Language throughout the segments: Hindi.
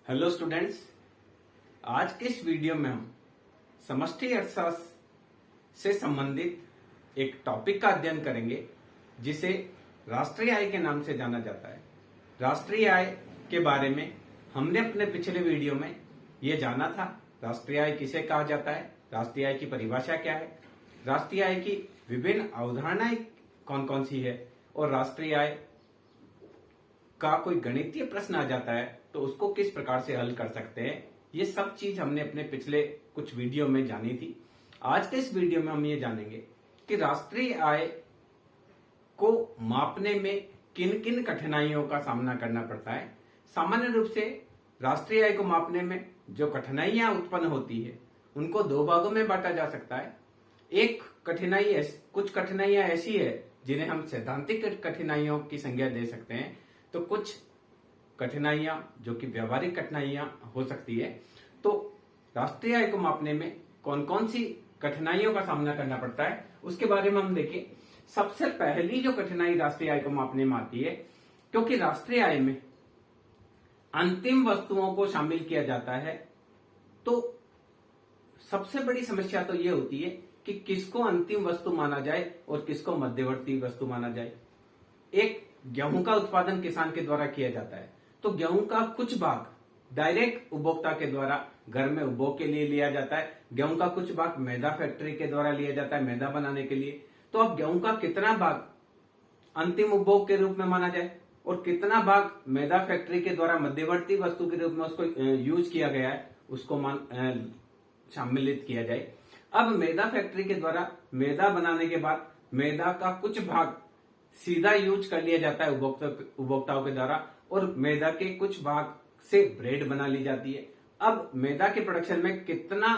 हेलो स्टूडेंट्स, आज के इस वीडियो में हम समष्टि अर्थशास्त्र से संबंधित एक टॉपिक का अध्ययन करेंगे जिसे राष्ट्रीय आय के नाम से जाना जाता है। राष्ट्रीय आय के बारे में हमने अपने पिछले वीडियो में ये जाना था। राष्ट्रीय आय किसे कहा जाता है, राष्ट्रीय आय की परिभाषा क्या है, राष्ट्रीय आय की विभिन्न अवधारणाएं कौन कौन सी है और राष्ट्रीय आय का कोई गणितीय प्रश्न आ जाता है तो उसको किस प्रकार से हल कर सकते हैं। ये सब चीज हमने अपने पिछले कुछ वीडियो में जानी थी। आज के इस वीडियो में हम ये जानेंगे कि राष्ट्रीय आय को मापने में किन किन कठिनाइयों का सामना करना पड़ता है। सामान्य रूप से राष्ट्रीय आय को मापने में जो कठिनाइयां उत्पन्न होती है उनको दो भागों में बांटा जा सकता है। एक कुछ कठिनाइयां ऐसी है जिन्हें हम सैद्धांतिक कठिनाइयों की संज्ञा दे सकते हैं, तो कुछ कठिनाइयां जो कि व्यावहारिक कठिनाइयां हो सकती है। तो राष्ट्रीय आय को मापने में कौन कौन सी कठिनाइयों का सामना करना पड़ता है उसके बारे में हम देखें। सबसे पहली जो कठिनाई राष्ट्रीय आय को मापने में आती है, क्योंकि राष्ट्रीय आय में अंतिम वस्तुओं को शामिल किया जाता है, तो सबसे बड़ी समस्या तो यह होती है कि किसको अंतिम वस्तु माना जाए और किसको मध्यवर्ती वस्तु माना जाए। एक गेहूं का उत्पादन किसान के द्वारा किया जाता है, तो गेहूं का कुछ भाग डायरेक्ट उपभोक्ता के द्वारा घर में उपभोग के लिए लिया जाता है, गेहूं का कुछ भाग मैदा फैक्ट्री के द्वारा लिया जाता है मैदा बनाने के लिए। तो अब गेहूं का कितना भाग अंतिम उपभोग के रूप में माना जाए और कितना भाग मैदा फैक्ट्री के द्वारा मध्यवर्ती वस्तु के रूप में उसको यूज किया गया है उसको सम्मिलित किया जाए। अब मैदा फैक्ट्री के द्वारा मैदा बनाने के बाद मैदा का कुछ भाग सीधा यूज कर लिया जाता है उपभोक्ताओं के द्वारा और मैदा के कुछ भाग से ब्रेड बना ली जाती है। अब मैदा के प्रोडक्शन में कितना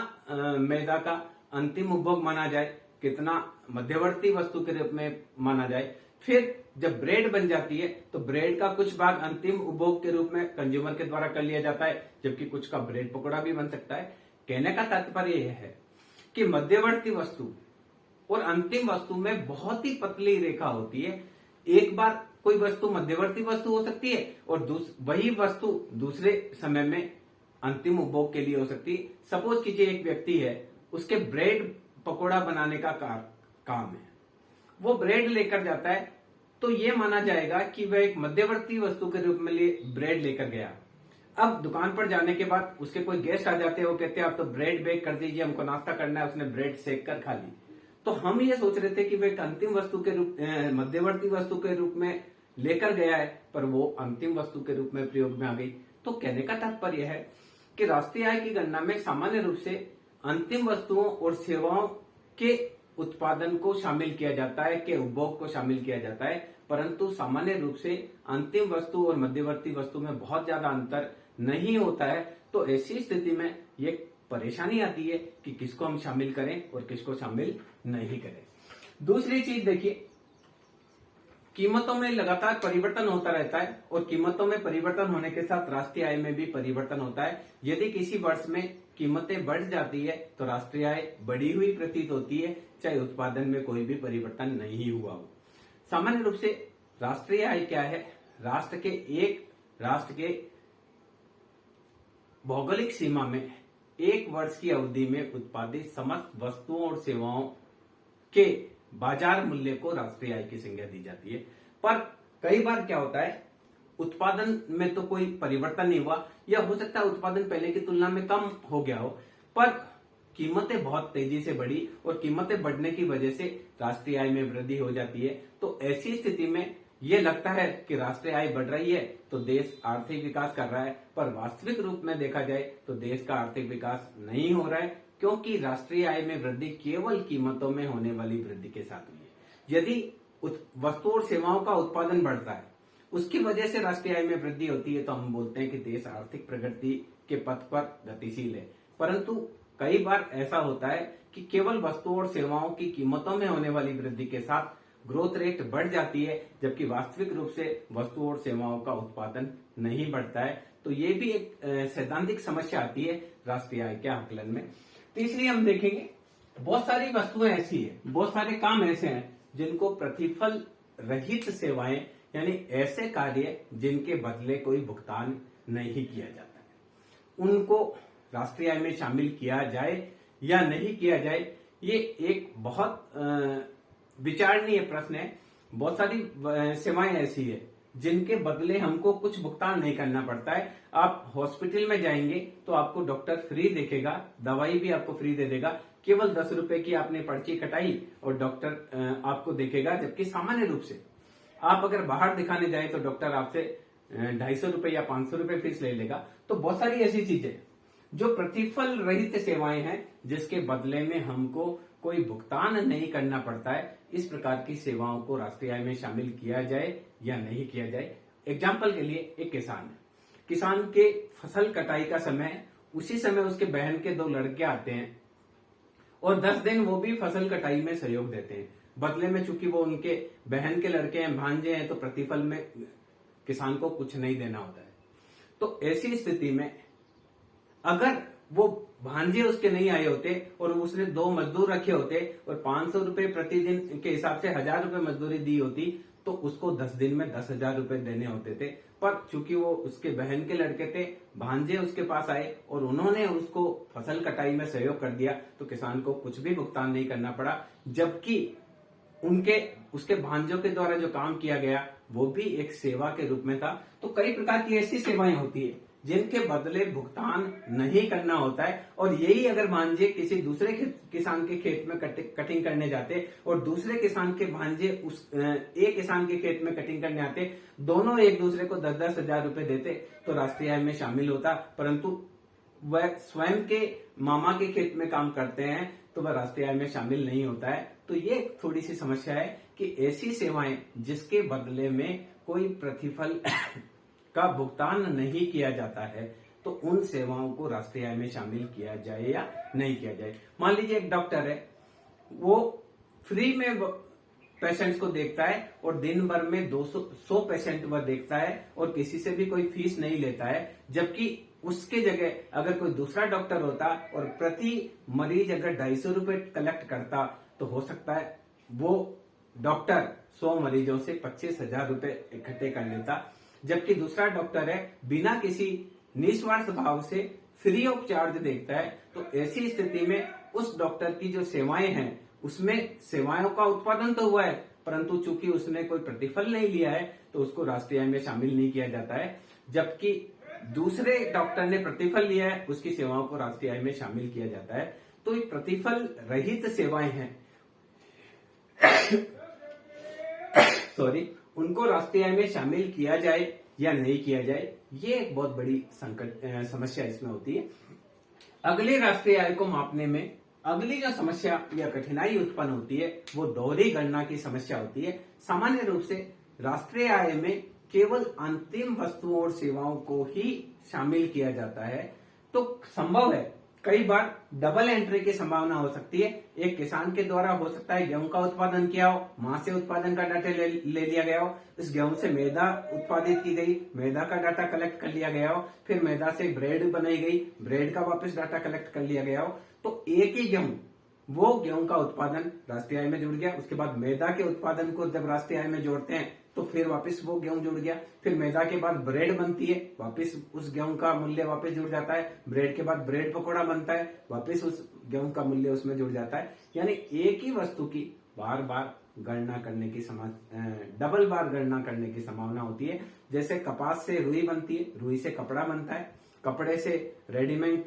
मैदा का अंतिम उपभोग माना जाए, कितना मध्यवर्ती वस्तु के रूप में माना जाए। फिर जब ब्रेड बन जाती है तो ब्रेड का कुछ भाग अंतिम उपभोग के रूप में कंज्यूमर के द्वारा कर लिया जाता है, जबकि कुछ का ब्रेड पकौड़ा भी बन सकता है। कहने का तात्पर्य यह है कि मध्यवर्ती वस्तु और अंतिम वस्तु में बहुत ही पतली रेखा होती है। एक बार कोई वस्तु मध्यवर्ती वस्तु हो सकती है और वही वस्तु दूसरे समय में अंतिम उपभोग के लिए हो सकती है। सपोज कीजिए एक व्यक्ति है, उसके ब्रेड पकोड़ा बनाने का काम है, वो ब्रेड लेकर जाता है, तो ये माना जाएगा कि वह एक मध्यवर्ती वस्तु के रूप में ब्रेड लेकर गया। अब दुकान पर जाने के बाद उसके कोई गेस्ट आ जाते हैं, वो कहते हैं आप तो ब्रेड बेक कर दीजिए, हमको नाश्ता करना है, उसने ब्रेड सेक कर खा ली। तो हम ये सोच रहे थे कि वह एक अंतिम वस्तु के रूप मध्यवर्ती वस्तु के रूप में लेकर गया है, पर वो अंतिम वस्तु के रूप में प्रयोग में आ गई। तो कहने का तात्पर्य है कि राष्ट्रीय आय की गणना में सामान्य रूप से अंतिम वस्तुओं और सेवाओं के उत्पादन को शामिल किया जाता है, के उपभोग को शामिल किया जाता है, परंतु सामान्य रूप से अंतिम वस्तु और मध्यवर्ती वस्तु में बहुत ज्यादा अंतर नहीं होता है। तो ऐसी स्थिति में ये परेशानी आती है कि किसको हम शामिल करें और किसको शामिल नहीं करें। दूसरी चीज देखिए, कीमतों में लगातार परिवर्तन होता रहता है और कीमतों में परिवर्तन होने के साथ राष्ट्रीय आय में भी परिवर्तन होता है। यदि किसी वर्ष में कीमतें बढ़ जाती है तो राष्ट्रीय आय बढ़ी हुई प्रतीत होती है, चाहे उत्पादन में कोई भी परिवर्तन नहीं हुआ हो। सामान्य रूप से राष्ट्रीय आय क्या है, राष्ट्र के भौगोलिक सीमा में एक वर्ष की अवधि में उत्पादित समस्त वस्तुओं और सेवाओं के बाजार मूल्य को राष्ट्रीय आय की संज्ञा दी जाती है। पर कई बार क्या होता है, उत्पादन में तो कोई परिवर्तन नहीं हुआ या हो सकता है उत्पादन पहले की तुलना में कम हो गया हो, पर कीमतें बहुत तेजी से बढ़ी और कीमतें बढ़ने की वजह से राष्ट्रीय आय में वृद्धि हो जाती है। तो ऐसी स्थिति में ये लगता है कि राष्ट्रीय आय बढ़ रही है तो देश आर्थिक विकास कर रहा है, पर वास्तविक रूप में देखा जाए तो देश का आर्थिक विकास नहीं हो रहा है, क्योंकि राष्ट्रीय आय में वृद्धि केवल कीमतों में होने वाली वृद्धि के साथ हुई है। यदि वस्तु और सेवाओं का उत्पादन बढ़ता है, उसकी वजह से राष्ट्रीय आय में वृद्धि होती है, तो हम बोलते हैं कि देश आर्थिक प्रगति के पथ पर गतिशील है। परंतु कई बार ऐसा होता है कि केवल वस्तुओं और सेवाओं की कीमतों में होने वाली वृद्धि के साथ ग्रोथ रेट बढ़ जाती है, जबकि वास्तविक रूप से वस्तुओं और सेवाओं का उत्पादन नहीं बढ़ता है। तो ये भी एक सैद्धांतिक समस्या आती है राष्ट्रीय आय के आकलन में। तीसरी हम देखेंगे, बहुत सारी वस्तुएं ऐसी है, बहुत सारे काम ऐसे हैं जिनको प्रतिफल रहित सेवाएं, यानी ऐसे कार्य जिनके बदले कोई भुगतान नहीं किया जाता है। उनको राष्ट्रीय आय में शामिल किया जाए या नहीं किया जाए, ये एक बहुत विचारणीय प्रश्न है। बहुत सारी सेवाएं ऐसी है जिनके बदले हमको कुछ भुगतान नहीं करना पड़ता है। आप हॉस्पिटल में जाएंगे तो आपको डॉक्टर फ्री देखेगा, दवाई भी आपको फ्री दे देगा, केवल 10 रुपए की आपने पर्ची कटाई और डॉक्टर आपको देखेगा। जबकि सामान्य रूप से आप अगर बाहर दिखाने जाए तो डॉक्टर आपसे 250 रुपए या 500 रुपए फीस ले लेगा। तो बहुत सारी ऐसी चीजें जो प्रतिफल रहित सेवाएं हैं जिसके बदले में हमको कोई भुगतान नहीं करना पड़ता है, इस प्रकार की सेवाओं को राष्ट्रीय आय में शामिल किया जाए या नहीं किया जाए। एग्जाम्पल के लिए एक किसान के फसल कटाई का समय, उसी समय उसके बहन के 2 लड़के आते हैं और 10 दिन वो भी फसल कटाई में सहयोग देते हैं। बदले में चूंकि वो उनके बहन के लड़के हैं, भांजे हैं, तो प्रतिफल में किसान को कुछ नहीं देना होता है। तो ऐसी स्थिति में अगर वो भांजे उसके नहीं आए होते और उसने 2 मजदूर रखे होते और 500 रुपए प्रतिदिन के हिसाब से 1000 रुपए मजदूरी दी होती, तो उसको 10 दिन में 10,000 रुपए देने होते थे। पर चूंकि वो उसके बहन के लड़के थे, भांजे उसके पास आए और उन्होंने उसको फसल कटाई में सहयोग कर दिया, तो किसान को कुछ भी भुगतान नहीं करना पड़ा। जबकि उसके भांजों के द्वारा जो काम किया गया वो भी एक सेवा के रूप में था। तो कई प्रकार की ऐसी सेवाएं होती है जिनके बदले भुगतान नहीं करना होता है। और यही अगर भांजे किसी दूसरे किसान के खेत में कटिंग करने जाते और दूसरे किसान के भांजे एक किसान के खेत में कटिंग करने आते, दोनों एक दूसरे को 10-10 हजार रुपए देते तो राष्ट्रीय आय में शामिल होता। परंतु वह स्वयं के मामा के खेत में काम करते हैं तो वह राष्ट्रीय आय में शामिल नहीं होता है। तो ये थोड़ी सी समस्या है कि ऐसी सेवाएं जिसके बदले में कोई प्रतिफल का भुगतान नहीं किया जाता है, तो उन सेवाओं को राष्ट्रीय आय में शामिल किया जाए या नहीं किया जाए। मान लीजिए एक डॉक्टर है, वो फ्री में पेशेंट्स को देखता है और दिन भर में 100 पेशेंट वह देखता है और किसी से भी कोई फीस नहीं लेता है। जबकि उसके जगह अगर कोई दूसरा डॉक्टर होता और प्रति मरीज अगर 250 रुपए कलेक्ट करता, तो हो सकता है वो डॉक्टर 100 मरीजों से 25,000 रुपए इकट्ठे कर लेता। जबकि दूसरा डॉक्टर है, बिना किसी निस्वार्थ भाव से फ्री ऑफ चार्ज देखता है। तो ऐसी स्थिति में उस डॉक्टर की जो सेवाएं हैं उसमें सेवाओं का उत्पादन तो हुआ है, परंतु चूंकि उसने कोई प्रतिफल नहीं लिया है तो उसको राष्ट्रीय आय में शामिल नहीं किया जाता है। जबकि दूसरे डॉक्टर ने प्रतिफल लिया है, उसकी सेवाओं को राष्ट्रीय आय में शामिल किया जाता है। तो ये प्रतिफल रहित सेवाएं हैं उनको राष्ट्रीय आय में शामिल किया जाए या नहीं किया जाए, ये एक बहुत बड़ी समस्या इसमें होती है। अगले राष्ट्रीय आय को मापने में अगली जो समस्या या कठिनाई उत्पन्न होती है वो दोहरी गणना की समस्या होती है। सामान्य रूप से राष्ट्रीय आय में केवल अंतिम वस्तुओं और सेवाओं को ही शामिल किया जाता है। तो संभव है कई बार डबल एंट्री की संभावना हो सकती है। एक किसान के द्वारा हो सकता है गेहूं का उत्पादन किया हो, वहां से उत्पादन का डाटा ले लिया गया हो, इस गेहूं से मैदा उत्पादित की गई, मैदा का डाटा कलेक्ट कर लिया गया हो, फिर मैदा से ब्रेड बनाई गई, ब्रेड का वापस डाटा कलेक्ट कर लिया गया हो। तो एक ही वो गेहूं का उत्पादन राष्ट्रीय आय में जुड़ गया। उसके बाद मैदा के उत्पादन को जब राष्ट्रीय आय में जोड़ते हैं तो फिर वापस वो गेहूं जुड़ गया। फिर मैदा के बाद ब्रेड बनती है, वापस उस गेहूं का मूल्य वापस जुड़ जाता है। ब्रेड के बाद ब्रेड पकौड़ा बनता है, वापस उस गेहूं का मूल्य उसमें जुड़ जाता है। यानी एक ही वस्तु की बार बार गणना करने की डबल बार गणना करने की संभावना होती है। जैसे कपास से रुई बनती है, रुई से कपड़ा बनता है, कपड़े से रेडीमेड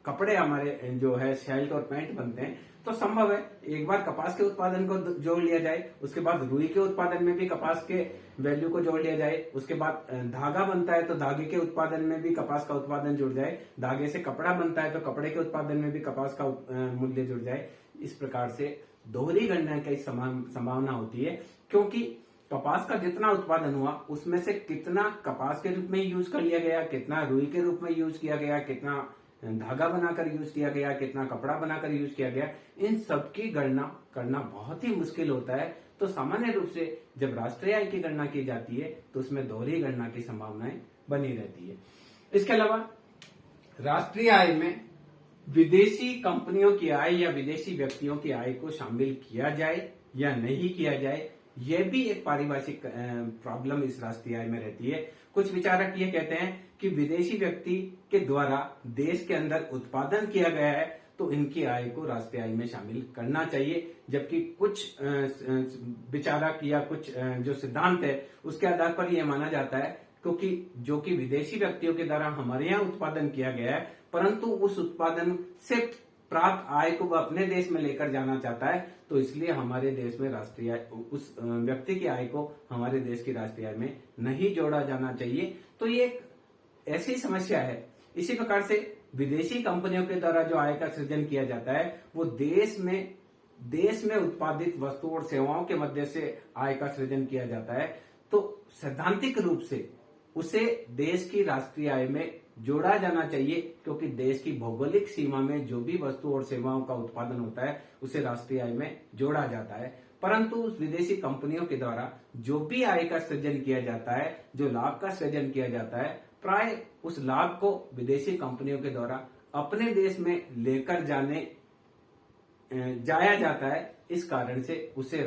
कपड़े हमारे जो है शर्ट और पैंट बनते हैं। तो संभव है एक बार कपास के उत्पादन को जोड़ लिया जाए, उसके बाद रुई के उत्पादन में भी कपास के वैल्यू को जोड़ लिया जाए, उसके बाद धागा बनता है तो धागे के उत्पादन में भी कपास का उत्पादन जुड़ जाए, धागे से कपड़ा बनता है तो कपड़े के उत्पादन में भी कपास का मूल्य जुड़ जाए। इस प्रकार से दोहरी गणना की संभावना होती है, क्योंकि कपास का जितना उत्पादन हुआ उसमें से कितना कपास के रूप में यूज कर लिया गया, कितना रुई के रूप में यूज किया गया, कितना धागा बनाकर यूज किया गया, कितना कपड़ा बनाकर यूज किया गया, इन सब की गणना करना बहुत ही मुश्किल होता है। तो सामान्य रूप से जब राष्ट्रीय आय की गणना की जाती है तो उसमें दोहरी गणना की संभावनाएं बनी रहती है। इसके अलावा राष्ट्रीय आय में विदेशी कंपनियों की आय या विदेशी व्यक्तियों की आय को शामिल किया जाए या नहीं किया जाए, यह भी एक पारिभाषिक प्रॉब्लम इस राष्ट्रीय आय में रहती है। कुछ विचारक ये कहते हैं कि विदेशी व्यक्ति के द्वारा देश के अंदर उत्पादन किया गया है तो इनकी आय को राष्ट्रीय आय में शामिल करना चाहिए। जबकि कुछ विचारक या कुछ जो सिद्धांत है उसके आधार पर यह माना जाता है क्योंकि जो कि विदेशी व्यक्तियों के द्वारा हमारे यहाँ उत्पादन किया गया है, परंतु उस उत्पादन से प्राप्त आय को वह अपने देश में लेकर जाना चाहता है, तो इसलिए हमारे देश में राष्ट्रीय आय, उस व्यक्ति की आय को हमारे देश की राष्ट्रीय आय में नहीं जोड़ा जाना चाहिए। तो ये एक ऐसी समस्या है। इसी प्रकार से विदेशी कंपनियों के द्वारा जो आय का सृजन किया जाता है वो देश में उत्पादित वस्तुओं और सेवाओं के मध्य से आय का सृजन किया जाता है, तो सैद्धांतिक रूप से उसे देश की राष्ट्रीय आय में जोड़ा जाना चाहिए, क्योंकि देश की भौगोलिक सीमा में जो भी वस्तु और सेवाओं का उत्पादन होता है उसे राष्ट्रीय आय में जोड़ा जाता है। परंतु उस विदेशी कंपनियों के द्वारा जो भी आय का सृजन किया जाता है, जो लाभ का सृजन किया जाता है, प्राय उस लाभ को विदेशी कंपनियों के द्वारा अपने देश में लेकर जाया जाता है। इस कारण से उसे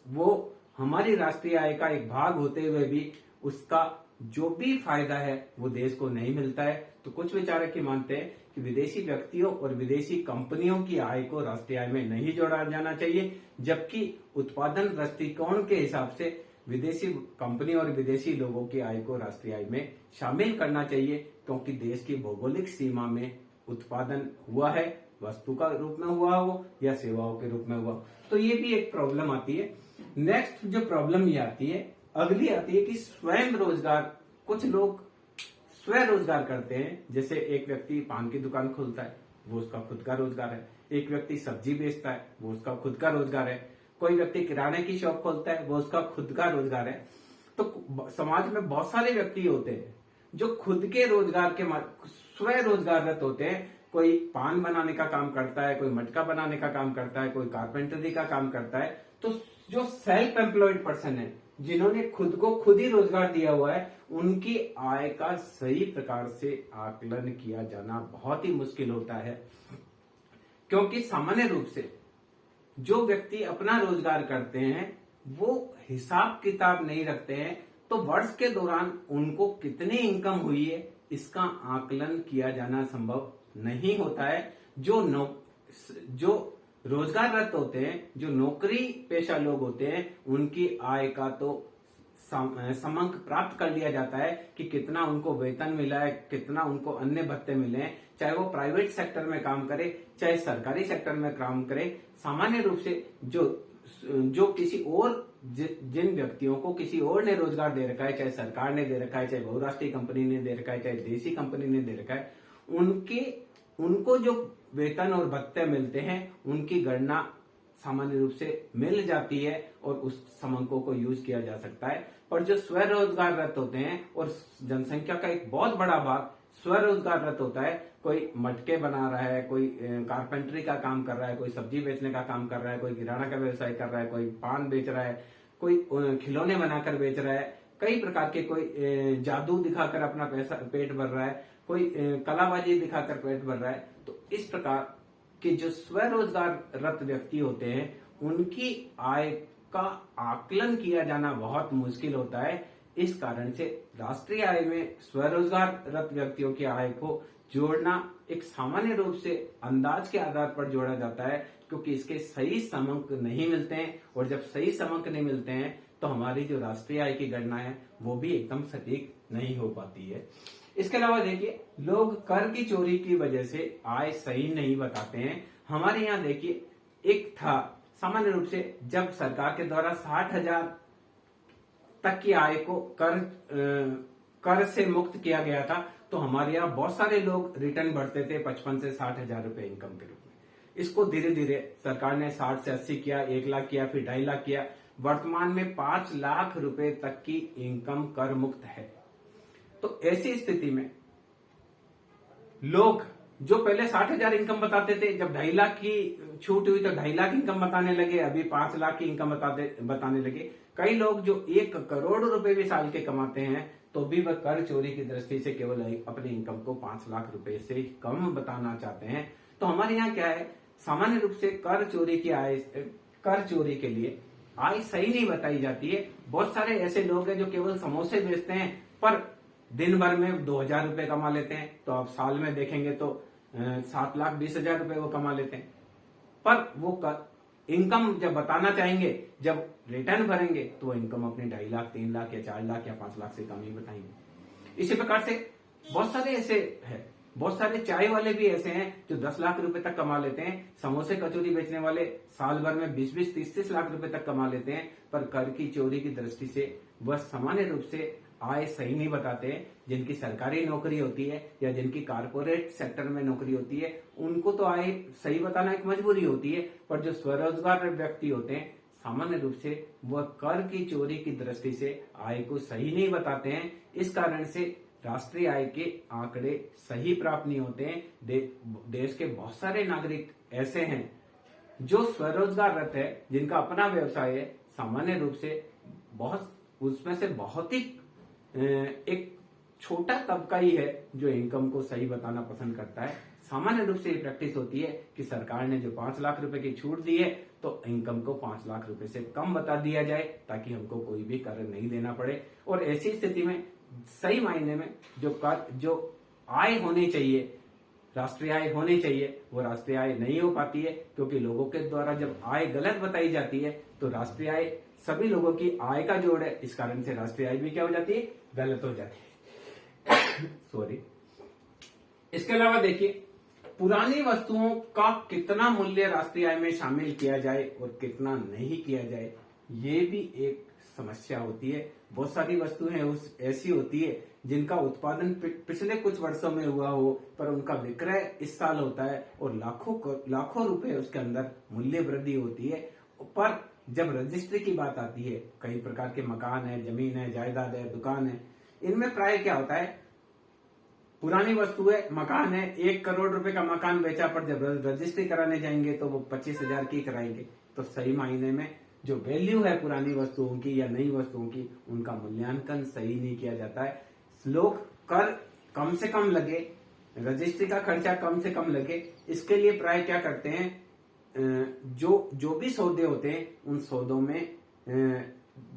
वो हमारी राष्ट्रीय आय का एक भाग होते हुए भी उसका जो भी फायदा है वो देश को नहीं मिलता है। तो कुछ विचारक ये मानते हैं कि विदेशी व्यक्तियों और विदेशी कंपनियों की आय को राष्ट्रीय आय में नहीं जोड़ा जाना चाहिए, जबकि उत्पादन दृष्टिकोण के हिसाब से विदेशी कंपनी और विदेशी लोगों की आय को राष्ट्रीय आय में शामिल करना चाहिए, क्योंकि देश की भौगोलिक सीमा में उत्पादन हुआ है, वस्तु का रूप में हुआ हो या सेवाओं के रूप में हुआ। तो ये भी एक प्रॉब्लम आती है। नेक्स्ट जो प्रॉब्लम ये आती है, अगली आती है कि स्वयं रोजगार। कुछ लोग स्वरोजगार करते हैं, जैसे एक व्यक्ति पान की दुकान खोलता है, वो उसका खुद का रोजगार है। एक व्यक्ति सब्जी बेचता है, वो उसका खुद का रोजगार है। कोई व्यक्ति किराने की शॉप खोलता है, वो उसका खुद का रोजगार है। तो समाज में बहुत सारे व्यक्ति होते हैं जो खुद के रोजगार के स्वरोजगाररत होते हैं। कोई पान बनाने का काम करता है, कोई मटका बनाने का काम करता है, कोई कारपेंटरी का काम करता है। तो जो सेल्फ एम्प्लॉयड पर्सन है, जिन्होंने खुद को खुद ही रोजगार दिया हुआ है, उनकी आय का सही प्रकार से आकलन किया जाना बहुत ही मुश्किल होता है, क्योंकि सामान्य रूप से जो व्यक्ति अपना रोजगार करते हैं वो हिसाब किताब नहीं रखते हैं, तो वर्ष के दौरान उनको कितनी इनकम हुई है इसका आकलन किया जाना संभव नहीं होता है। जो रोजगाररत होते हैं, जो नौकरी पेशा लोग होते हैं, उनकी आय का तो समंक प्राप्त कर लिया जाता है कि कितना उनको वेतन मिला है, कितना उनको अन्य भत्ते मिले हैं, चाहे वो प्राइवेट सेक्टर में काम करे चाहे सरकारी सेक्टर में काम करे। सामान्य रूप से जो किसी और जिन व्यक्तियों को किसी और ने रोजगार दे रखा है, चाहे सरकार ने दे रखा है, चाहे बहुराष्ट्रीय कंपनी ने दे रखा है, चाहे देसी कंपनी ने दे रखा है, उनको जो वेतन और भत्ते मिलते हैं उनकी गणना सामान्य रूप से मिल जाती है और उस समंकों को यूज किया जा सकता है। पर जो स्वरोजगाररत होते हैं, और जनसंख्या का एक बहुत बड़ा भाग स्वरोजगाररत होता है, कोई मटके बना रहा है, कोई कारपेंटरी का काम कर रहा है, कोई सब्जी बेचने का काम कर रहा है, कोई किराना का व्यवसाय कर रहा है, कोई पान बेच रहा है, कोई खिलौने बनाकर बेच रहा है, कई प्रकार के, कोई जादू दिखाकर अपना पेट भर रहा है, कोई कलाबाजी दिखाकर पेट भर रहा है। तो इस प्रकार के जो स्वरोजगाररत व्यक्ति होते हैं उनकी आय का आकलन किया जाना बहुत मुश्किल होता है। इस कारण से राष्ट्रीय आय में स्वरोजगाररत व्यक्तियों की आय को जोड़ना एक सामान्य रूप से अंदाज के आधार पर जोड़ा जाता है, क्योंकि इसके सही समंक नहीं मिलते हैं, और जब सही समंक नहीं मिलते हैं तो हमारी जो राष्ट्रीय आय की गणना है वो भी एकदम सटीक नहीं हो पाती है। इसके अलावा देखिए, लोग कर की चोरी की वजह से आय सही नहीं बताते हैं। हमारे यहाँ देखिए, एक था सामान्य रूप से जब सरकार के द्वारा 60,000 तक की आय को कर से मुक्त किया गया था, तो हमारे यहाँ बहुत सारे लोग रिटर्न भरते थे 55 से 60,000 रुपए इनकम के रूप में। इसको धीरे धीरे सरकार ने 60 से 80 किया, 1 लाख किया, फिर 2.5 लाख किया। वर्तमान में 5 लाख रुपए तक की इनकम कर मुक्त है। तो ऐसी स्थिति में लोग जो पहले 60,000 इनकम बताते थे, जब 2.5 लाख की छूट हुई तो 2.5 लाख इनकम बताने लगे, अभी 5 लाख की इनकम बताने लगे। कई लोग जो 1 करोड़ रुपए भी साल के कमाते हैं तो भी वह कर चोरी की दृष्टि से केवल अपनी इनकम को 5 लाख रुपए से कम बताना चाहते हैं। तो हमारे यहाँ क्या है, सामान्य रूप से कर चोरी के लिए आय सही नहीं बताई जाती है। बहुत सारे ऐसे लोग हैं जो केवल समोसे बेचते हैं, पर दिन भर में 2,000 रुपए कमा लेते हैं, तो आप साल में देखेंगे तो 7,20,000 रुपए वो कमा लेते हैं। पर वो इनकम जब बताना चाहेंगे, जब रिटर्न भरेंगे, तो वो इनकम अपने 2.5 लाख, 3 लाख या 4 लाख या 5 लाख से कम ही बताएंगे। इसी प्रकार से बहुत सारे ऐसे है, बहुत सारे चाय वाले भी ऐसे हैं जो 10 लाख रुपए तक कमा लेते हैं। समोसे कचौरी बेचने वाले साल भर में 20-20, 30-30 लाख रुपए तक कमा लेते हैं। पर कर की चोरी की दृष्टि से वह सामान्य रूप से आय सही नहीं बताते हैं। जिनकी सरकारी नौकरी होती है या जिनकी कारपोरेट सेक्टर में नौकरी होती है, उनको तो आय सही बताना एक मजबूरी होती है। पर जो स्वरोजगार व्यक्ति होते हैं, सामान्य रूप से वह कर की चोरी की दृष्टि से आय को सही नहीं बताते हैं। इस कारण से राष्ट्रीय आय के आंकड़े सही प्राप्त नहीं होते हैं। देश के बहुत सारे नागरिक ऐसे हैं जो स्वरोजगाररत है, जिनका अपना व्यवसाय है। सामान्य रूप से बहुत उसमें से बहुत ही एक छोटा तबका ही है जो इनकम को सही बताना पसंद करता है। सामान्य रूप से ये प्रैक्टिस होती है कि सरकार ने जो 5 लाख रुपए की छूट दी है, तो इनकम को 5 लाख रुपए से कम बता दिया जाए, ताकि हमको कोई भी कर नहीं देना पड़े। और ऐसी स्थिति में सही मायने में जो आय होनी चाहिए, राष्ट्रीय आय होनी चाहिए, वो राष्ट्रीय आय नहीं हो पाती है। क्योंकि लोगों के द्वारा जब आय गलत बताई जाती है, तो राष्ट्रीय आय सभी लोगों की आय का जोड़ है। इस कारण से राष्ट्रीय आय भी क्या हो जाती है, गलत हो जाती है। सॉरी। इसके अलावा देखिए, पुरानी वस्तुओं का कितना मूल्य राष्ट्रीय आय में शामिल किया जाए और कितना नहीं किया जाए, ये भी एक समस्या होती है। बहुत सारी वस्तुएं ऐसी होती है जिनका उत्पादन पिछले कुछ वर्षों में हुआ हो, पर उनका विक्रय इस साल होता है और लाखों रुपए उसके अंदर मूल्य वृद्धि होती है। पर जब रजिस्ट्री की बात आती है, कई प्रकार के मकान है, जमीन है, जायदाद है, दुकान है, इनमें प्राय क्या होता है, पुरानी वस्तु है, मकान है, 1 करोड़ रुपए का मकान बेचा, पर जब रजिस्ट्री कराने जाएंगे तो वो 25,000 की कराएंगे। तो सही मायने में जो वैल्यू है पुरानी वस्तुओं की या नई वस्तुओं की, उनका मूल्यांकन सही नहीं किया जाता है। लोग कर कम से कम लगे, रजिस्ट्री का खर्चा कम से कम लगे, इसके लिए प्राय क्या करते हैं, जो भी सौदे होते हैं, उन सौदों में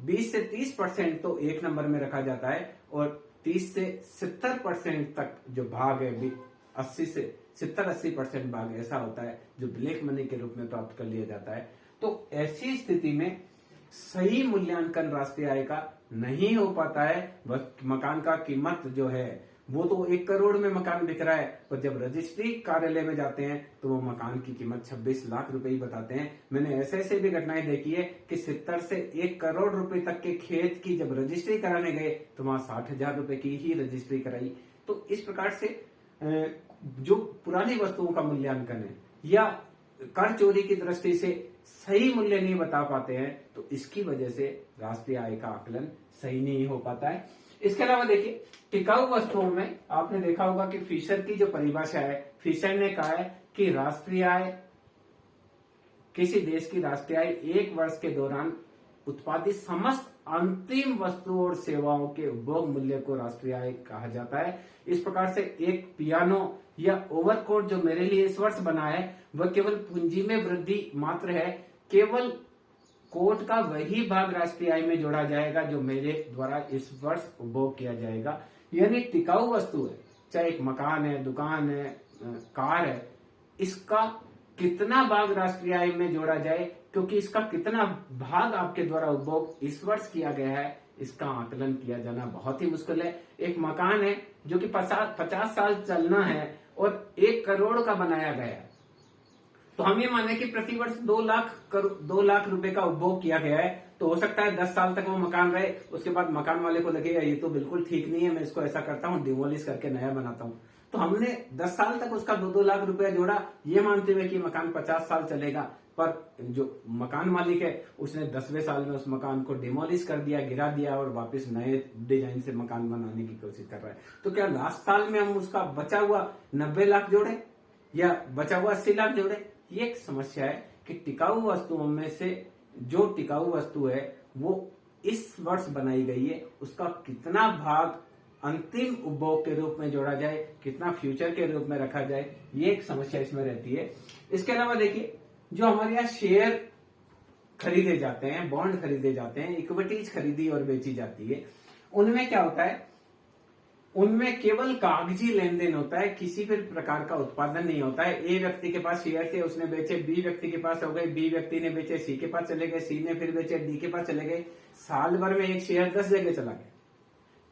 20 से 30% तो एक नंबर में रखा जाता है, और 30 से 70% तक जो भाग है, 80 से 70-80% भाग ऐसा होता है जो ब्लैक मनी के रूप में प्राप्त कर लिया जाता है। तो ऐसी स्थिति में सही मूल्यांकन राष्ट्रीय आय का नहीं हो पाता है। मकान का कीमत जो है वो तो 1 करोड़ में मकान बिक रहा है, पर जब रजिस्ट्री कार्यालय में जाते हैं तो वो मकान की कीमत 26 लाख रुपए ही बताते हैं। मैंने ऐसे भी घटनाएं देखी है कि 70 से 1 करोड़ रुपए तक के खेत की जब रजिस्ट्री कराने गए तो वहां 60,000 रुपए की ही रजिस्ट्री कराई। तो इस प्रकार से जो पुरानी वस्तुओं का मूल्यांकन है या कर चोरी की दृष्टि से सही मूल्य नहीं बता पाते हैं, तो इसकी वजह से राष्ट्रीय आय का आकलन सही नहीं हो पाता है। इसके अलावा देखिए, टिकाऊ वस्तुओं में आपने देखा होगा कि फिशर की जो परिभाषा है, फिशर ने कहा है कि राष्ट्रीय आय, किसी देश की राष्ट्रीय आय 1 वर्ष के दौरान उत्पादित समस्त अंतिम वस्तुओं और सेवाओं के उपभोग मूल्य को राष्ट्रीय आय कहा जाता है। इस प्रकार से एक पियानो या ओवरकोट जो मेरे लिए इस वर्ष बना है, वह केवल पूंजी में वृद्धि मात्र है। केवल कोट का वही भाग राष्ट्रीय आय में जोड़ा जाएगा जो मेरे द्वारा इस वर्ष उपभोग किया जाएगा। यानी टिकाऊ वस्तु है, चाहे एक मकान है, दुकान है, कार है, इसका कितना भाग राष्ट्रीय आय में जोड़ा जाए, क्योंकि इसका कितना भाग आपके द्वारा उपभोग इस वर्ष किया गया है, इसका आकलन किया जाना बहुत ही मुश्किल है। एक मकान है जो कि 50 साल चलना है और 1 करोड़ का बनाया गया है, तो हम ये माने कि प्रतिवर्ष 2 लाख रुपए का उपभोग किया गया है, तो हो सकता है 10 साल तक वो मकान रहे, उसके बाद मकान वाले को लगेगा ये तो बिल्कुल ठीक नहीं है, मैं इसको ऐसा करता हूँ, डिमोलिश करके नया बनाता हूँ। तो हमने 10 साल तक उसका 2-2 लाख रुपया जोड़ा, ये मानते हुए कि मकान 50 साल चलेगा, पर जो मकान मालिक है उसने 10वें साल में उस मकान को डिमोलिश कर दिया, गिरा दिया और वापस नए डिजाइन से मकान बनाने की कोशिश कर रहा है। तो क्या लास्ट साल में हम उसका बचा हुआ 90 लाख जोड़े या बचा हुआ 80 लाख जोड़े? ये एक समस्या है कि टिकाऊ वस्तुओं में से जो टिकाऊ वस्तु है वो इस वर्ष बनाई गई है, उसका कितना भाग अंतिम उपभोग के रूप में जोड़ा जाए, कितना फ्यूचर के रूप में रखा जाए, ये एक समस्या इसमें रहती है। इसके अलावा देखिए, जो हमारे यहाँ शेयर खरीदे जाते हैं, बॉन्ड खरीदे जाते हैं, इक्विटीज खरीदी और बेची जाती है, उनमें क्या होता है, उनमें केवल कागजी लेन देन होता है, किसी भी प्रकार का उत्पादन नहीं होता है। ए व्यक्ति के पास शेयर थे, उसने बेचे, बी व्यक्ति के पास हो गए, बी व्यक्ति ने बेचे, सी के पास चले गए, सी ने फिर बेचे, डी के पास चले गए। साल भर में एक शेयर 10 जगह चला गया।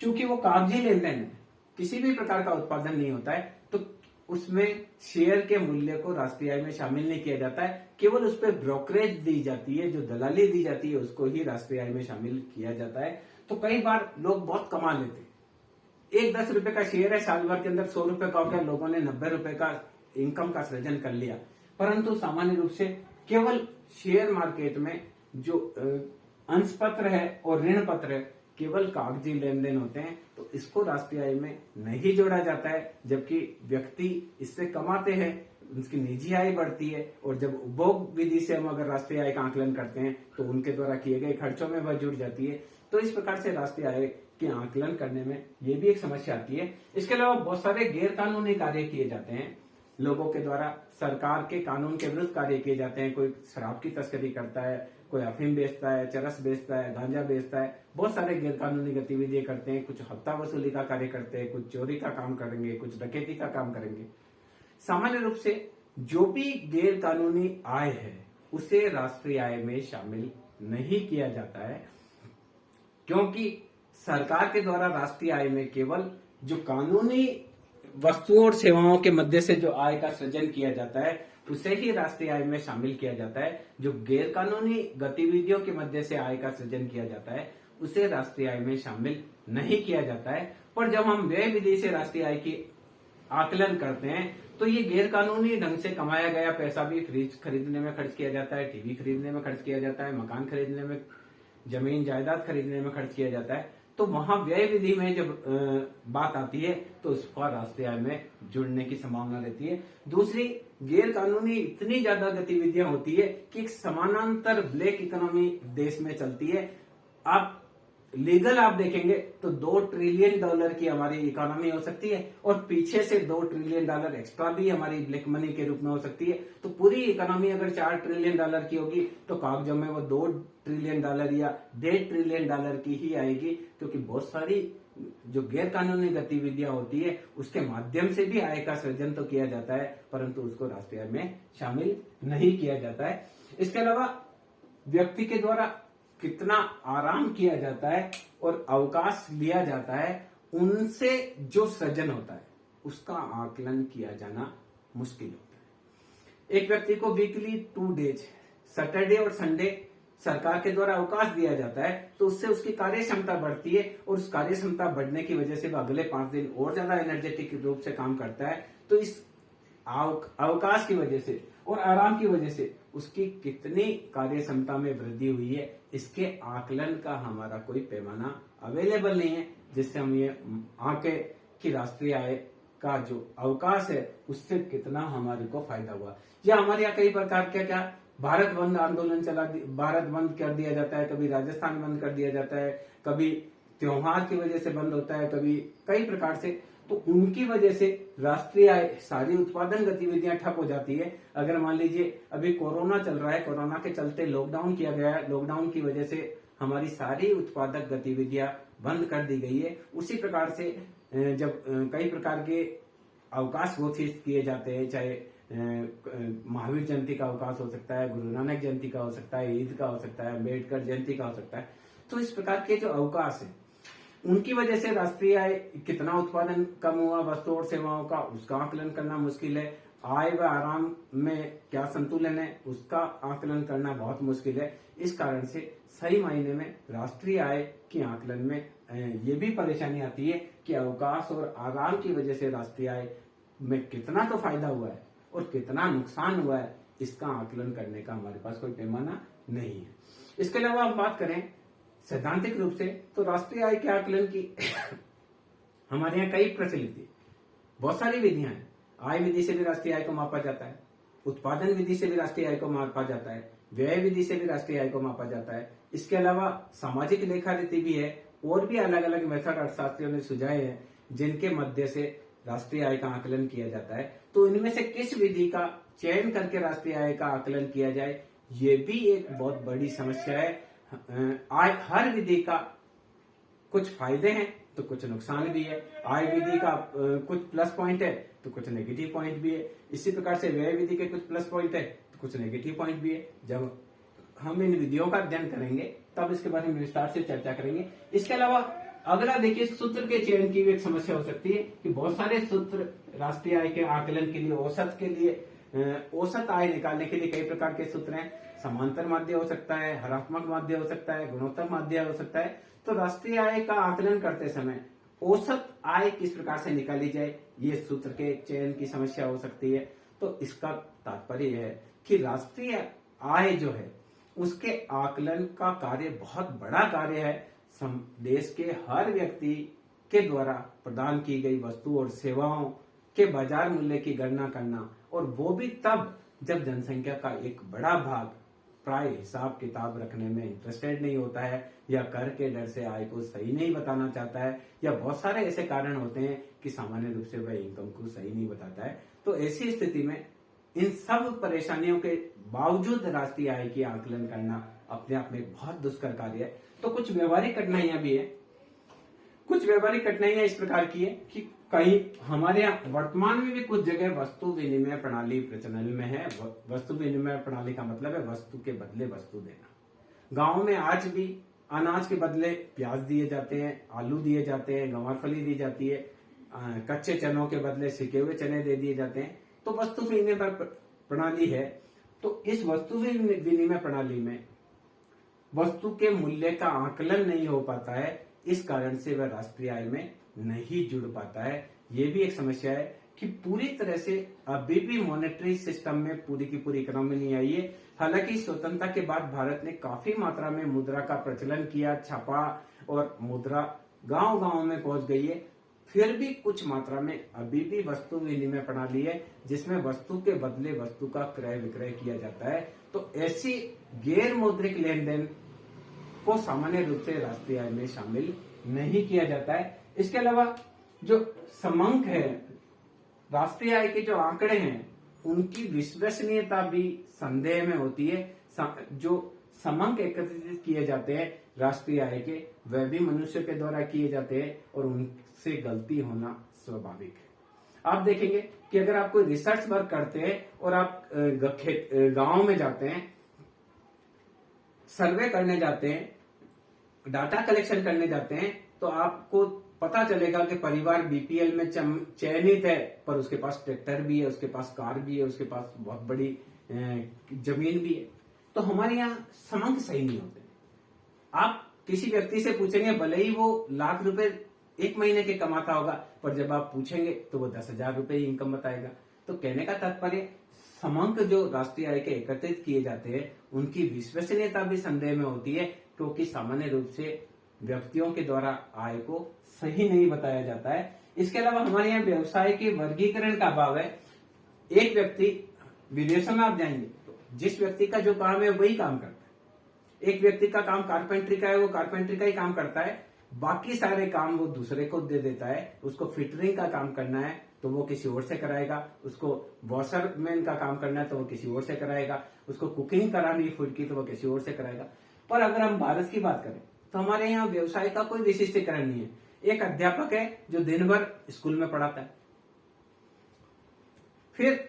क्योंकि वो कागजी लेन देन है, किसी भी प्रकार का उत्पादन नहीं होता है, तो उसमें शेयर के मूल्य को राष्ट्रीय आय में शामिल नहीं किया जाता है। केवल उस पर ब्रोकरेज दी जाती है, जो दलाली दी जाती है, उसको ही राष्ट्रीय आय में शामिल किया जाता है। तो कई बार लोग बहुत कमा लेते हैं। एक 10 रुपए का शेयर है, साल भर के अंदर 100 रुपए का हो गया, लोगों ने 90 रुपए का इनकम का सृजन कर लिया। परंतु सामान्य रूप से केवल शेयर मार्केट में जो अंश पत्र है और ऋण पत्र है, केवल कागजी लेन देन होते हैं, तो इसको राष्ट्रीय आय में नहीं जोड़ा जाता है। जबकि व्यक्ति इससे कमाते हैं, उनकी निजी आय बढ़ती है, और जब उपभोग विधि से हम अगर राष्ट्रीय आय का आकलन करते हैं तो उनके द्वारा किए गए खर्चों में वह जुड़ जाती है। तो इस प्रकार से राष्ट्रीय आय के आकलन करने में ये भी एक समस्या आती है। इसके अलावा बहुत सारे गैर कानूनी कार्य किए जाते हैं लोगों के द्वारा, सरकार के कानून के विरुद्ध कार्य किए जाते हैं। कोई शराब की तस्करी करता है, कोई अफीम बेचता है, चरस बेचता है, गांजा बेचता है, बहुत सारे गैर कानूनी गतिविधियां करते हैं। कुछ हफ्ता वसूली का कार्य करते हैं, कुछ चोरी का काम करेंगे, कुछ डकैती का काम करेंगे। सामान्य रूप से जो भी गैर कानूनी आय है उसे राष्ट्रीय आय में शामिल नहीं किया जाता है, क्योंकि सरकार के द्वारा राष्ट्रीय आय में केवल जो कानूनी वस्तुओं और सेवाओं के मध्य से जो आय का सृजन किया जाता है उसे ही राष्ट्रीय आय में शामिल किया जाता है। जो गैर कानूनी गतिविधियों के मध्य से आय का सृजन किया जाता है उसे राष्ट्रीय आय में शामिल नहीं किया जाता है। पर जब हम व्यय विधि से राष्ट्रीय आय की आकलन करते हैं तो ये गैर कानूनी ढंग से कमाया गया पैसा भी फ्रिज खरीदने में खर्च किया जाता है, टीवी खरीदने में खर्च किया जाता है, मकान खरीदने में, जमीन जायदाद खरीदने में खर्च किया जाता है। तो वहां व्यय विधि में जब बात आती है तो उसका राष्ट्रीय आय में जुड़ने की संभावना रहती है। दूसरी, गैर कानूनी इतनी ज्यादा गतिविधियां होती है कि एक समानांतर ब्लैक इकोनॉमी देश में चलती है। आप लीगल आप देखेंगे तो $2 ट्रिलियन की हमारी इकोनॉमी हो सकती है, और पीछे से $2 ट्रिलियन एक्स्ट्रा भी हमारी ब्लैक मनी के रूप में हो सकती है। तो पूरी इकोनॉमी अगर $4 ट्रिलियन की होगी तो कागजों में वो $2 ट्रिलियन या $1.5 ट्रिलियन की ही आएगी, क्योंकि बहुत सारी जो गैर कानूनी गतिविधियां होती है उसके माध्यम से भी आय का सृजन तो किया जाता है, परंतु उसको राष्ट्रीय आय में शामिल नहीं किया जाता है। इसके अलावा व्यक्ति के द्वारा कितना आराम किया जाता है और अवकाश लिया जाता है, उनसे जो सृजन होता है उसका आकलन किया जाना मुश्किल होता है। एक व्यक्ति को वीकली 2 डेज, सैटरडे और संडे सरकार के द्वारा अवकाश दिया जाता है, तो उससे उसकी कार्य क्षमता बढ़ती है, और उस कार्य क्षमता बढ़ने की वजह से वह अगले 5 दिन और ज्यादा एनर्जेटिक रूप से काम करता है। तो इस अवकाश की वजह से और आराम की वजह से उसकी कितनी कार्य क्षमता में वृद्धि हुई है, इसके आकलन का हमारा कोई पैमाना अवेलेबल नहीं है, जिससे हम ये आंके कि राष्ट्रीय आय का जो अवकाश है उससे कितना हमारे को फायदा हुआ। या हमारे यहाँ कई प्रकार के क्या भारत बंद आंदोलन भारत बंद कर दिया जाता है, कभी राजस्थान बंद कर दिया जाता है, कभी त्योहार की वजह से बंद होता है, कभी कई प्रकार से। तो उनकी वजह से राष्ट्रीय आय, सारी उत्पादन गतिविधियां ठप हो जाती है। अगर मान लीजिए अभी कोरोना चल रहा है, कोरोना के चलते लॉकडाउन किया गया है, लॉकडाउन की वजह से हमारी सारी उत्पादक गतिविधियां बंद कर दी गई है। उसी प्रकार से जब कई प्रकार के अवकाश घोषित किए जाते हैं, चाहे महावीर जयंती का अवकाश हो सकता है, गुरु नानक जयंती का हो सकता है, ईद का हो सकता है, अम्बेडकर जयंती का हो सकता है, तो इस प्रकार के जो अवकाश है उनकी वजह से राष्ट्रीय आय, कितना उत्पादन कम हुआ वस्तु और सेवाओं का, उसका आकलन करना मुश्किल है। आय व आराम में क्या संतुलन है, उसका आकलन करना बहुत मुश्किल है। इस कारण से सही मायने में राष्ट्रीय आय के आकलन में ये भी परेशानी आती है कि अवकाश और आराम की वजह से राष्ट्रीय आय में कितना तो फायदा हुआ है और कितना नुकसान हुआ है, इसका आकलन करने का हमारे पास कोई पैमाना नहीं है। इसके अलावा हम बात करें सैद्धांतिक रूप से, तो राष्ट्रीय आय के आकलन की हमारे यहाँ कई प्रचलित है, बहुत सारी विधियां हैं। आय विधि से भी राष्ट्रीय आय को मापा जाता है, उत्पादन विधि से भी राष्ट्रीय आय को मापा जाता है, व्यय विधि से भी राष्ट्रीय आय को मापा जाता है। इसके अलावा सामाजिक लेखा रीति भी है, और भी अलग अलग मेथड अर्थशास्त्रियों ने सुझाए हैं जिनके मध्य से राष्ट्रीय आय का आकलन किया जाता है। तो इनमें से किस विधि का चयन करके राष्ट्रीय आय का आकलन किया जाए, ये भी एक बहुत बड़ी समस्या है। हर विधि का कुछ फायदे हैं तो कुछ नुकसान भी है। आय विधि का कुछ प्लस पॉइंट है तो कुछ नेगेटिव पॉइंट भी है। इसी प्रकार से व्यय विधि के कुछ प्लस पॉइंट है तो कुछ नेगेटिव पॉइंट भी है। जब हम इन विधियों का अध्ययन करेंगे तब इसके बारे में विस्तार से चर्चा करेंगे। इसके अलावा अगला देखिए, सूत्र के चयन की भी एक समस्या हो सकती है कि बहुत सारे सूत्र राष्ट्रीय आय के आकलन के लिए, औसत के लिए, औसत आय निकालने के लिए कई प्रकार के सूत्र हैं। समांतर माध्य हो सकता है, हरात्मक माध्य हो सकता है, गुणोत्तर माध्य हो सकता है। तो राष्ट्रीय आय का आकलन करते समय औसत आय किस प्रकार से निकाली जाए, ये सूत्र के चयन की समस्या हो सकती है। तो इसका तात्पर्य यह है कि राष्ट्रीय आय जो है उसके आकलन का कार्य बहुत बड़ा कार्य है। देश के हर व्यक्ति के द्वारा प्रदान की गई वस्तु और सेवाओं के बाजार मूल्य की गणना करना, और वो भी तब जब जनसंख्या का एक बड़ा भाग प्राय हिसाब किताब रखने में इंटरेस्टेड नहीं होता है, या कर के डर से आय को सही नहीं बताना चाहता है, या बहुत सारे ऐसे कारण होते हैं कि सामान्य रूप से वह इनकम को सही नहीं बताता है। तो ऐसी स्थिति में इन सब परेशानियों के बावजूद राष्ट्रीय आय की आकलन करना अपने आप में बहुत दुष्कर कार्य है। तो कुछ व्यवहारिक कठिनाइयां भी है। कुछ व्यवहारिक कठिनाइयां इस प्रकार की है कि कहीं हमारे यहाँ वर्तमान में भी कुछ जगह वस्तु विनिमय प्रणाली प्रचलन में है। वस्तु विनिमय प्रणाली का मतलब है वस्तु के बदले वस्तु देना। गांव में आज भी अनाज के बदले प्याज दिए जाते हैं, आलू दिए जाते हैं, गंवारफली दी जाती है, कच्चे चनों के बदले सिके हुए चने दे दिए जाते हैं। तो वस्तु विनिमय प्रणाली है। तो इस वस्तु विनिमय प्रणाली में वस्तु के मूल्य का आकलन नहीं हो पाता है, इस कारण से वह राष्ट्रीय आय में नहीं जुड़ पाता है। ये भी एक समस्या है कि पूरी तरह से अभी भी मॉनेटरी सिस्टम में पूरी की पूरी इकोनॉमी नहीं आई है। हालांकि स्वतंत्रता के बाद भारत ने काफी मात्रा में मुद्रा का प्रचलन किया, छापा, और मुद्रा गांव गांव में पहुंच गई है। फिर भी कुछ मात्रा में अभी भी वस्तु विनिमय प्रणाली है जिसमें वस्तु के बदले वस्तु का क्रय विक्रय किया जाता है। तो ऐसी गैर मौद्रिक लेन देन को सामान्य रूप से राष्ट्रीय आय में शामिल नहीं किया जाता है। इसके अलावा जो समंक है, राष्ट्रीय आय के जो आंकड़े हैं उनकी विश्वसनीयता भी संदेह में होती है। जो समंक एकत्रित किए जाते हैं राष्ट्रीय आय के, वह भी मनुष्य के द्वारा किए जाते हैं और उनसे गलती होना स्वाभाविक है। आप देखेंगे कि अगर आप कोई रिसर्च वर्क करते हैं और आप गांव में जाते हैं, सर्वे करने जाते हैं, डाटा कलेक्शन करने जाते हैं, तो आपको पता चलेगा कि परिवार बीपीएल में चयनित है, पर उसके पास ट्रैक्टर भी है, उसके पास कार भी है, उसके पास बहुत बड़ी जमीन भी है। तो हमारे यहाँ समंक सही नहीं होते। आप किसी व्यक्ति से पूछेंगे, भले ही वो लाख रुपए एक महीने के कमाता होगा, पर जब आप पूछेंगे तो वो 10,000 रुपए ही इनकम बताएगा। तो कहने का तात्पर्य, समंक जो राष्ट्रीय आय के एकत्रित किए जाते हैं उनकी विश्वसनीयता भी संदेह में होती है, क्योंकि सामान्य रूप से व्यक्तियों के द्वारा आय को सही नहीं बताया जाता है। इसके अलावा हमारे यहाँ व्यवसाय के वर्गीकरण का अभाव है। एक व्यक्ति, विदेशों में आप जाएंगे तो जिस व्यक्ति का जो काम है वही काम करता है। एक व्यक्ति का काम कारपेंट्री का है, वो कारपेंट्री का ही काम करता है, बाकी सारे काम वो दूसरे को दे देता है। उसको फिटरिंग का काम करना है तो वो किसी और से कराएगा, उसको वॉशरमैन का काम करना है तो वो किसी और से कराएगा, उसको कुकिंग करानी है फूड की तो वो किसी और से कराएगा। पर अगर हम भारत की बात करें तो हमारे यहाँ व्यवसाय का कोई विशिष्टीकरण नहीं है। एक अध्यापक है जो दिन भर स्कूल में पढ़ाता है, फिर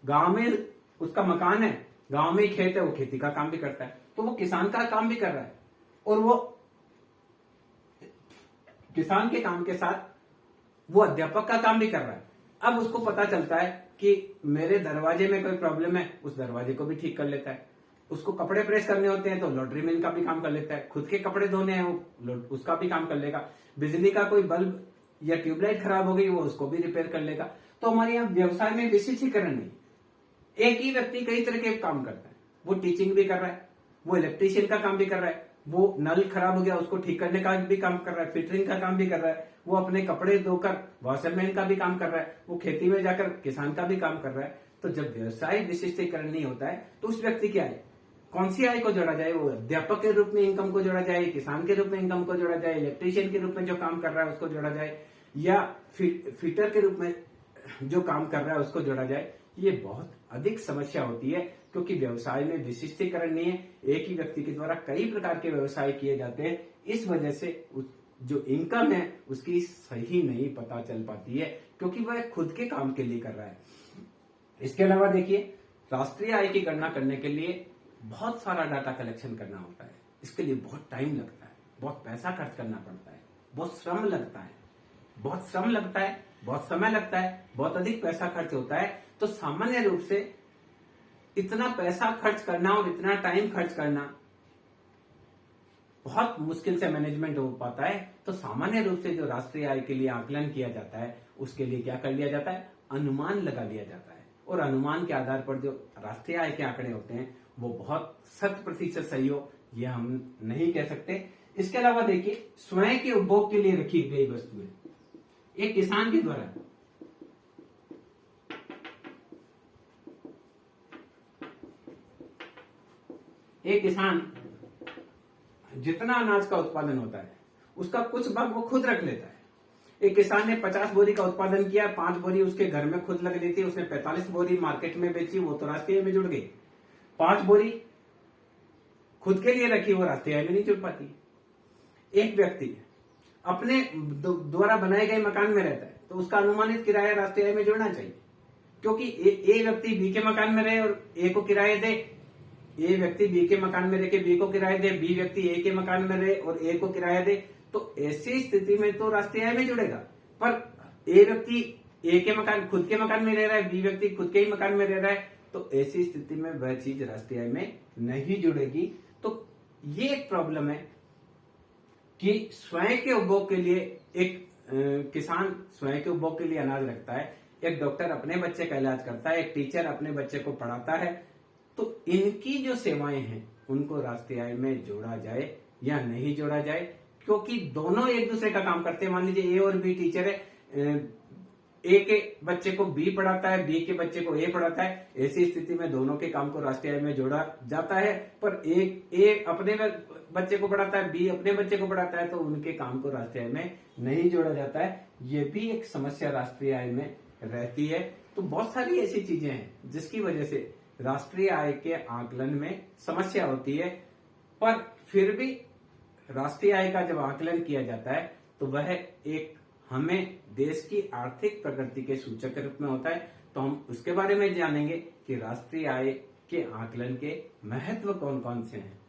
गांव में उसका मकान है, गांव में ही खेत है, वो खेती का काम भी करता है, तो वो किसान का काम भी कर रहा है, और वो किसान के काम के साथ वो अध्यापक का काम भी कर रहा है। अब उसको पता चलता है कि मेरे दरवाजे में कोई प्रॉब्लम है, उस दरवाजे को भी ठीक कर लेता है। उसको कपड़े प्रेस करने होते हैं तो लॉन्ड्री मैन का भी काम कर लेता है। खुद के कपड़े धोने हैं वो उसका भी काम कर लेगा। बिजली का कोई बल्ब या ट्यूबलाइट खराब हो गई, वो उसको भी रिपेयर कर लेगा। तो हमारे यहाँ व्यवसाय में विशिष्टीकरण नहीं, एक ही व्यक्ति कई तरह के काम करता है। वो टीचिंग भी कर रहा है, वो इलेक्ट्रीशियन का काम भी कर रहा है, वो नल खराब हो गया उसको ठीक करने का भी काम कर रहा है, फिटरिंग का काम भी कर रहा है, वो अपने कपड़े धोकर वॉशरमैन का भी काम कर रहा है, वो खेती में जाकर किसान का भी काम कर रहा है। तो जब व्यवसाय विशिष्टीकरण नहीं होता है तो उस व्यक्ति की आय, कौन सी आय को जोड़ा जाए? वो अध्यापक के रूप में इनकम को जोड़ा जाए, किसान के रूप में इनकम को जोड़ा जाए, इलेक्ट्रीशियन के रूप में जो काम कर रहा है उसको जोड़ा जाए, या फिटर के रूप में जो काम कर रहा है उसको जोड़ा जाए? ये बहुत अधिक समस्या होती है, क्योंकि व्यवसाय में विशिष्टीकरण नहीं है। एक ही व्यक्ति के द्वारा कई प्रकार के व्यवसाय किए जाते हैं। इस वजह से जो इनकम है उसकी सही नहीं पता चल पाती है, क्योंकि वह खुद के काम के लिए कर रहा है। इसके अलावा देखिए, राष्ट्रीय आय की गणना करने के लिए बहुत सारा डाटा कलेक्शन करना होता है। इसके लिए बहुत टाइम लगता है, बहुत पैसा खर्च करना पड़ता है, बहुत श्रम लगता है, बहुत समय लगता है, बहुत अधिक पैसा खर्च होता है। तो सामान्य रूप से इतना पैसा खर्च करना और इतना टाइम खर्च करना बहुत मुश्किल से मैनेजमेंट हो पाता है। तो सामान्य रूप से जो राष्ट्रीय आय के लिए आकलन किया जाता है, उसके लिए क्या कर लिया जाता है, अनुमान लगा लिया जाता है। और अनुमान के आधार पर जो राष्ट्रीय आय के आंकड़े होते हैं वो बहुत 100% सही हो, ये हम नहीं कह सकते। इसके अलावा देखिए, स्वयं के उपभोग के लिए रखी गई वस्तुएं एक किसान के द्वारा एक किसान जितना अनाज का उत्पादन होता है उसका कुछ भाग वो खुद रख लेता है। एक किसान ने 50 बोरी का उत्पादन किया, 5 बोरी उसके घर में खुद लग ली थी, उसने 45 बोरी मार्केट में बेची, वो तो राष्ट्रीय में जुड़ गई। 5 बोरी खुद के लिए रखी, वो राष्ट्रीय आय में नहीं जुड़ पाती। एक व्यक्ति अपने द्वारा बनाए गए मकान में रहता है तो उसका अनुमानित किराया राष्ट्रीय आय में जुड़ना चाहिए, क्योंकि ए व्यक्ति बी के मकान में रहे और ए को किराया दे, ए व्यक्ति बी के मकान में रह के बी को किराया दे, बी व्यक्ति ए के मकान में रहे और ए को किराया दे, तो ऐसी स्थिति में तो राष्ट्रीय आय में जुड़ेगा। पर ए व्यक्ति ए के मकान खुद के मकान में रह रहा है, बी व्यक्ति खुद के ही मकान में रह रहा है, तो ऐसी स्थिति में वह चीज राष्ट्रीय आय में नहीं जुड़ेगी। तो ये एक प्रॉब्लम है कि स्वयं के उपभोग के लिए एक किसान स्वयं के उपभोग के लिए अनाज रखता है, एक डॉक्टर अपने बच्चे का इलाज करता है, एक टीचर अपने बच्चे को पढ़ाता है। तो इनकी जो सेवाएं हैं उनको राष्ट्रीय आय में जोड़ा जाए या नहीं जोड़ा जाए, क्योंकि दोनों एक दूसरे का काम करते हैं। मान लीजिए ए और बी टीचर है, ए के बच्चे को बी पढ़ाता है, बी के बच्चे को ए पढ़ाता है, ऐसी स्थिति में दोनों के काम को राष्ट्रीय आय में जोड़ा जाता है। पर ए अपने बच्चे को पढ़ाता है, बी अपने बच्चे को पढ़ाता है, तो उनके काम को राष्ट्रीय आय में नहीं जोड़ा जाता है। ये भी एक समस्या राष्ट्रीय आय में रहती है। तो बहुत सारी ऐसी चीजें हैं जिसकी वजह से राष्ट्रीय आय के आकलन में समस्या होती है। पर फिर भी राष्ट्रीय आय का जब आकलन किया जाता है तो वह एक हमें देश की आर्थिक प्रगति के सूचक के रूप में होता है। तो हम उसके बारे में जानेंगे कि राष्ट्रीय आय के आकलन के महत्व कौन कौन से हैं।